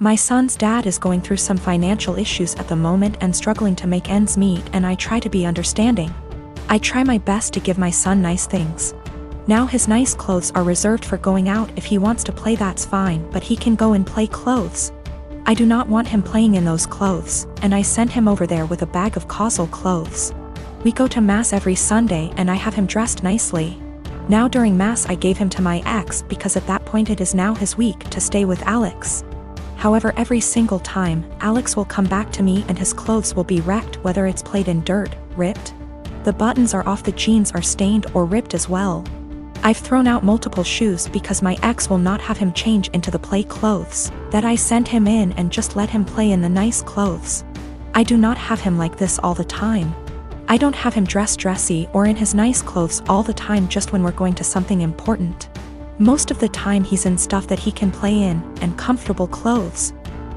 My son's dad is going through some financial issues at the moment and struggling to make ends meet, and I try to be understanding. I try my best to give my son nice things. Now his nice clothes are reserved for going out. If he wants to play, that's fine, but he can go and play clothes. I do not want him playing in those clothes, and I send him over there with a bag of causal clothes. We go to mass every Sunday and I have him dressed nicely. Now during mass I gave him to my ex because at that point it is now his week to stay with Alex. However, every single time, Alex will come back to me and his clothes will be wrecked, whether it's played in dirt, ripped. The buttons are off, the jeans are stained or ripped as well. I've thrown out multiple shoes because my ex will not have him change into the play clothes, that I send him in and just let him play in the nice clothes. I do not have him like this all the time. I don't have him dressed dressy or in his nice clothes all the time, just when we're going to something important. Most of the time he's in stuff that he can play in, and comfortable clothes.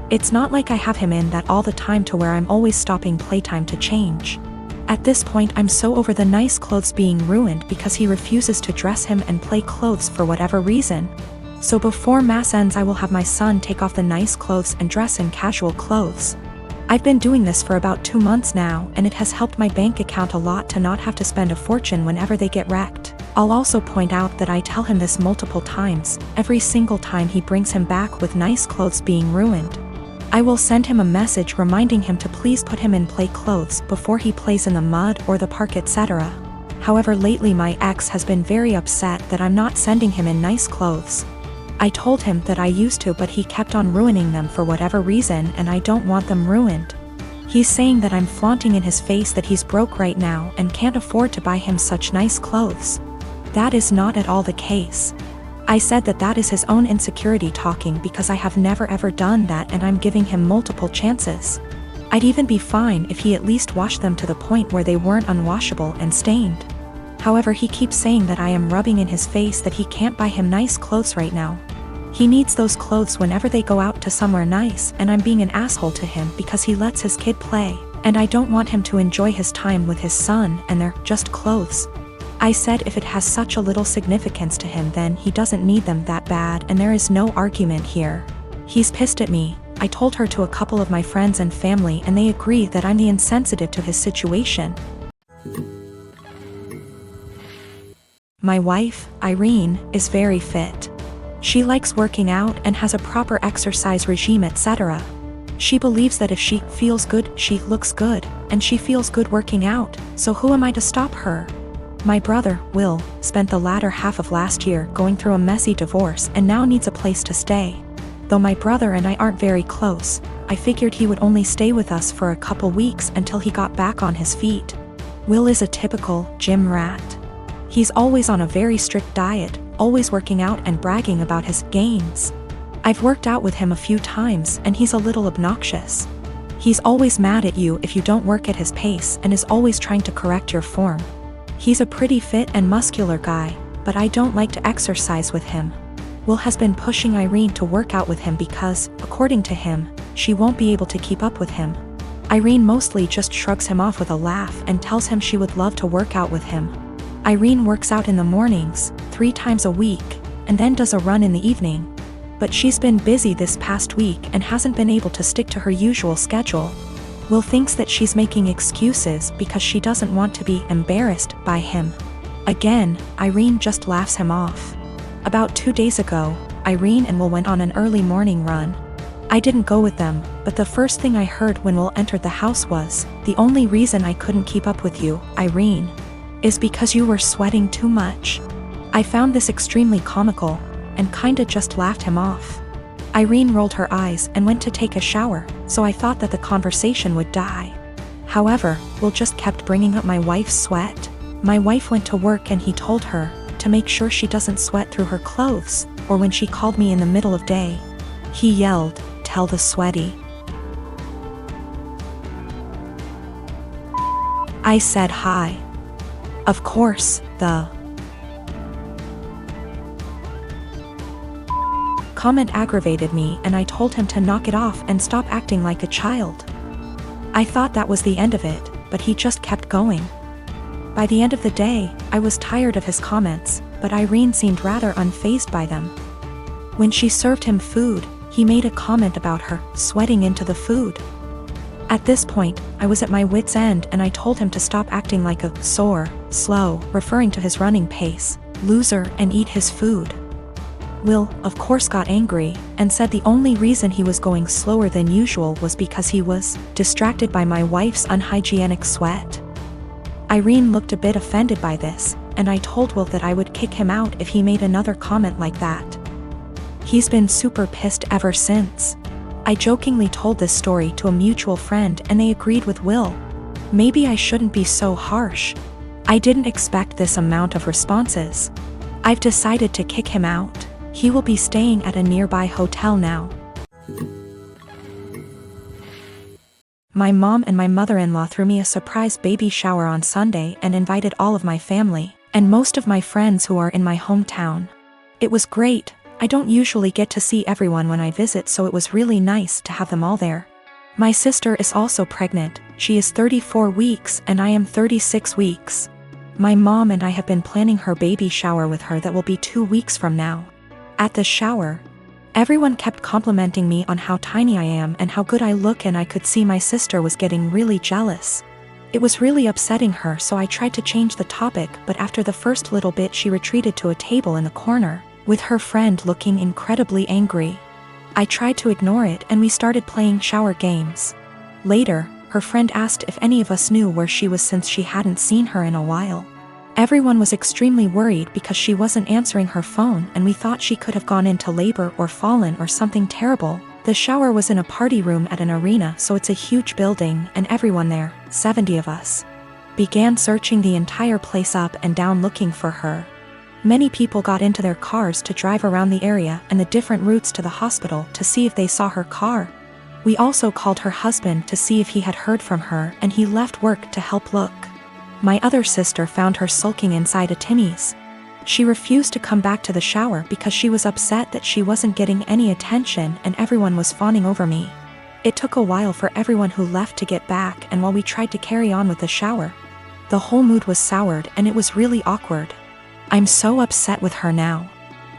It's not like I have him in that all the time to where I'm always stopping playtime to change. At this point I'm so over the nice clothes being ruined because he refuses to dress him and play clothes for whatever reason. So before mass ends I will have my son take off the nice clothes and dress in casual clothes. I've been doing this for about 2 months now, and it has helped my bank account a lot to not have to spend a fortune whenever they get wrecked. I'll also point out that I tell him this multiple times, every single time he brings him back with nice clothes being ruined. I will send him a message reminding him to please put him in play clothes before he plays in the mud or the park, etc. However, lately my ex has been very upset that I'm not sending him in nice clothes. I told him that I used to, but he kept on ruining them for whatever reason, and I don't want them ruined. He's saying that I'm flaunting in his face that he's broke right now and can't afford to buy him such nice clothes. That is not at all the case. I said that that is his own insecurity talking because I have never ever done that, and I'm giving him multiple chances. I'd even be fine if he at least washed them to the point where they weren't unwashable and stained. However, he keeps saying that I am rubbing in his face that he can't buy him nice clothes right now. He needs those clothes whenever they go out to somewhere nice, and I'm being an asshole to him because he lets his kid play, and I don't want him to enjoy his time with his son and they're just clothes. I said if it has such a little significance to him then he doesn't need them that bad, and there is no argument here. He's pissed at me. I told her to a couple of my friends and family and they agree that I'm the insensitive to his situation. My wife, Irene, is very fit. She likes working out and has a proper exercise regime, etc. She believes that if she feels good, she looks good, and she feels good working out, so who am I to stop her? My brother, Will, spent the latter half of last year going through a messy divorce and now needs a place to stay. Though my brother and I aren't very close, I figured he would only stay with us for a couple weeks until he got back on his feet. Will is a typical gym rat. He's always on a very strict diet, always working out and bragging about his gains. I've worked out with him a few times and he's a little obnoxious. He's always mad at you if you don't work at his pace and is always trying to correct your form. He's a pretty fit and muscular guy, but I don't like to exercise with him. Will has been pushing Irene to work out with him because, according to him, she won't be able to keep up with him. Irene mostly just shrugs him off with a laugh and tells him she would love to work out with him. Irene works out in the mornings, 3 times a week, and then does a run in the evening. But she's been busy this past week and hasn't been able to stick to her usual schedule. Will thinks that she's making excuses because she doesn't want to be embarrassed by him. Again, Irene just laughs him off. About 2 days ago, Irene and Will went on an early morning run. I didn't go with them, but the first thing I heard when Will entered the house was, "The only reason I couldn't keep up with you, Irene, is because you were sweating too much." I found this extremely comical, and kinda just laughed him off. Irene rolled her eyes and went to take a shower, so I thought that the conversation would die. However, Will just kept bringing up my wife's sweat. My wife went to work and he told her to make sure she doesn't sweat through her clothes, or when she called me in the middle of day. He yelled, "Tell the sweaty." I said hi. Of course, the comment aggravated me and I told him to knock it off and stop acting like a child. I thought that was the end of it, but he just kept going. By the end of the day, I was tired of his comments, but Irene seemed rather unfazed by them. When she served him food, He made a comment about her sweating into the food. At this point, I was at my wit's end and I told him to stop acting like a sore, slow, referring to his running pace, loser, and eat his food. Will, of course, got angry and said the only reason he was going slower than usual was because he was distracted by my wife's unhygienic sweat. Irene looked a bit offended by this, and I told Will that I would kick him out if he made another comment like that. He's been super pissed ever since. I jokingly told this story to a mutual friend and they agreed with Will. Maybe I shouldn't be so harsh. I didn't expect this amount of responses. I've decided to kick him out. He will be staying at a nearby hotel now. My mom and my mother-in-law threw me a surprise baby shower on Sunday and invited all of my family and most of my friends who are in my hometown. It was great. I don't usually get to see everyone when I visit, so it was really nice to have them all there. My sister is also pregnant. She is 34 weeks and I am 36 weeks. My mom and I have been planning her baby shower with her that will be 2 weeks from now. At the shower, everyone kept complimenting me on how tiny I am and how good I look, and I could see my sister was getting really jealous. It was really upsetting her, so I tried to change the topic, but after the first little bit she retreated to a table in the corner, with her friend looking incredibly angry. I tried to ignore it and we started playing shower games. Later, her friend asked if any of us knew where she was since she hadn't seen her in a while. Everyone was extremely worried because she wasn't answering her phone and we thought she could have gone into labor or fallen or something terrible. The shower was in a party room at an arena, so it's a huge building, and everyone there, 70 of us, began searching the entire place up and down looking for her. Many people got into their cars to drive around the area and the different routes to the hospital to see if they saw her car. We also called her husband to see if he had heard from her, and he left work to help look. My other sister found her sulking inside a Timmy's. She refused to come back to the shower because she was upset that she wasn't getting any attention and everyone was fawning over me. It took a while for everyone who left to get back, and while we tried to carry on with the shower, the whole mood was soured and it was really awkward. I'm so upset with her now.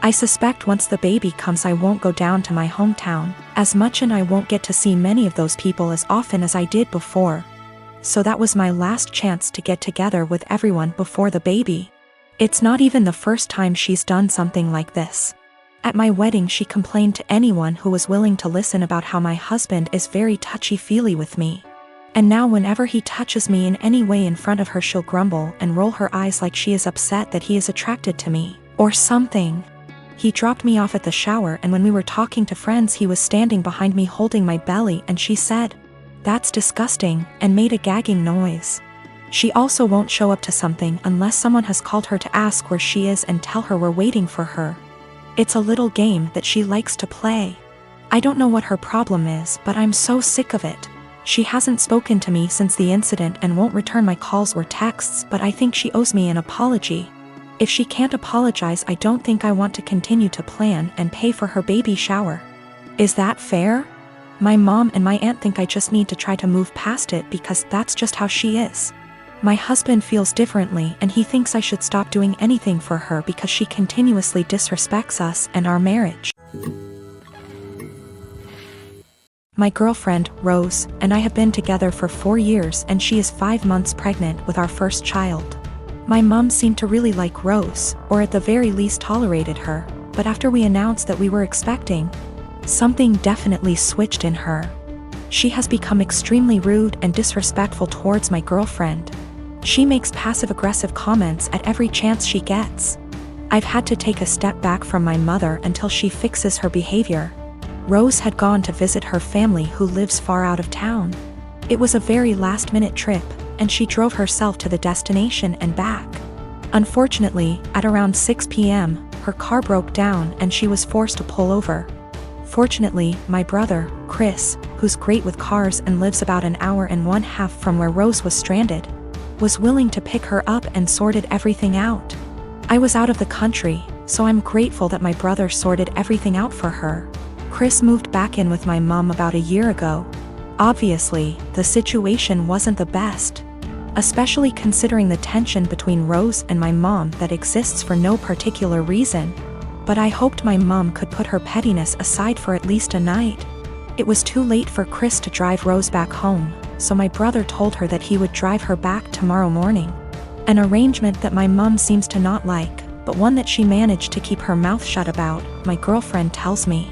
I suspect once the baby comes I won't go down to my hometown as much, and I won't get to see many of those people as often as I did before. So that was my last chance to get together with everyone before the baby. It's not even the first time she's done something like this. At my wedding she complained to anyone who was willing to listen about how my husband is very touchy-feely with me. And now whenever he touches me in any way in front of her she'll grumble and roll her eyes like she is upset that he is attracted to me, or something. He dropped me off at the shower, and when we were talking to friends he was standing behind me holding my belly, and she said, "That's disgusting," and made a gagging noise. She also won't show up to something unless someone has called her to ask where she is and tell her we're waiting for her. It's a little game that she likes to play. I don't know what her problem is, but I'm so sick of it. She hasn't spoken to me since the incident and won't return my calls or texts, but I think she owes me an apology. If she can't apologize, I don't think I want to continue to plan and pay for her baby shower. Is that fair? My mom and my aunt think I just need to try to move past it because that's just how she is. My husband feels differently and he thinks I should stop doing anything for her because she continuously disrespects us and our marriage. My girlfriend, Rose, and I have been together for 4 years, and she is 5 months pregnant with our first child. My mom seemed to really like Rose, or at the very least tolerated her, but after we announced that we were expecting, something definitely switched in her. She has become extremely rude and disrespectful towards my girlfriend. She makes passive-aggressive comments at every chance she gets. I've had to take a step back from my mother until she fixes her behavior. Rose had gone to visit her family who lives far out of town. It was a very last-minute trip, and she drove herself to the destination and back. Unfortunately, at around 6 p.m., her car broke down and she was forced to pull over. Fortunately, my brother, Chris, who's great with cars and lives about an hour and 1/2 from where Rose was stranded, was willing to pick her up and sorted everything out. I was out of the country, so I'm grateful that my brother sorted everything out for her. Chris moved back in with my mom about a year ago. Obviously, the situation wasn't the best, especially considering the tension between Rose and my mom that exists for no particular reason. But I hoped my mom could put her pettiness aside for at least a night. It was too late for Chris to drive Rose back home, so my brother told her that he would drive her back tomorrow morning. An arrangement that my mom seems to not like, but one that she managed to keep her mouth shut about, my girlfriend tells me.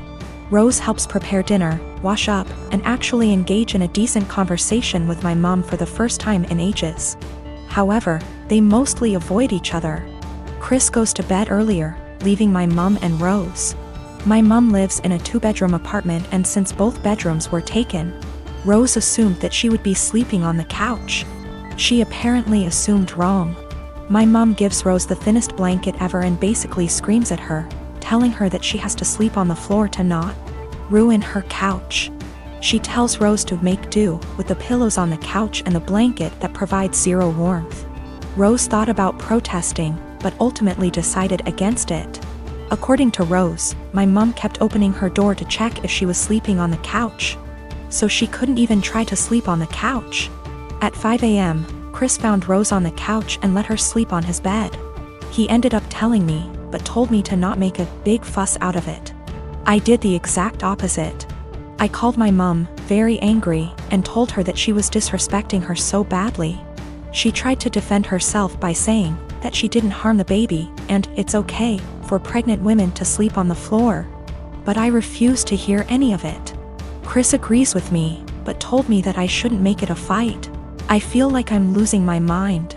Rose helps prepare dinner, wash up, and actually engage in a decent conversation with my mom for the first time in ages. However, they mostly avoid each other. Chris goes to bed earlier, leaving my mom and Rose. My mom lives in a 2-bedroom apartment, and since both bedrooms were taken, Rose assumed that she would be sleeping on the couch. She apparently assumed wrong. My mom gives Rose the thinnest blanket ever and basically screams at her, telling her that she has to sleep on the floor to not ruin her couch. She tells Rose to make do with the pillows on the couch and the blanket that provides zero warmth. Rose thought about protesting, but ultimately decided against it. According to Rose, my mom kept opening her door to check if she was sleeping on the couch, so she couldn't even try to sleep on the couch. At 5 a.m., Chris found Rose on the couch and let her sleep on his bed. He ended up telling me, but told me to not make a big fuss out of it. I did the exact opposite. I called my mom, very angry, and told her that she was disrespecting her so badly. She tried to defend herself by saying that she didn't harm the baby, and it's okay for pregnant women to sleep on the floor. But I refused to hear any of it. Chris agrees with me, but told me that I shouldn't make it a fight. I feel like I'm losing my mind.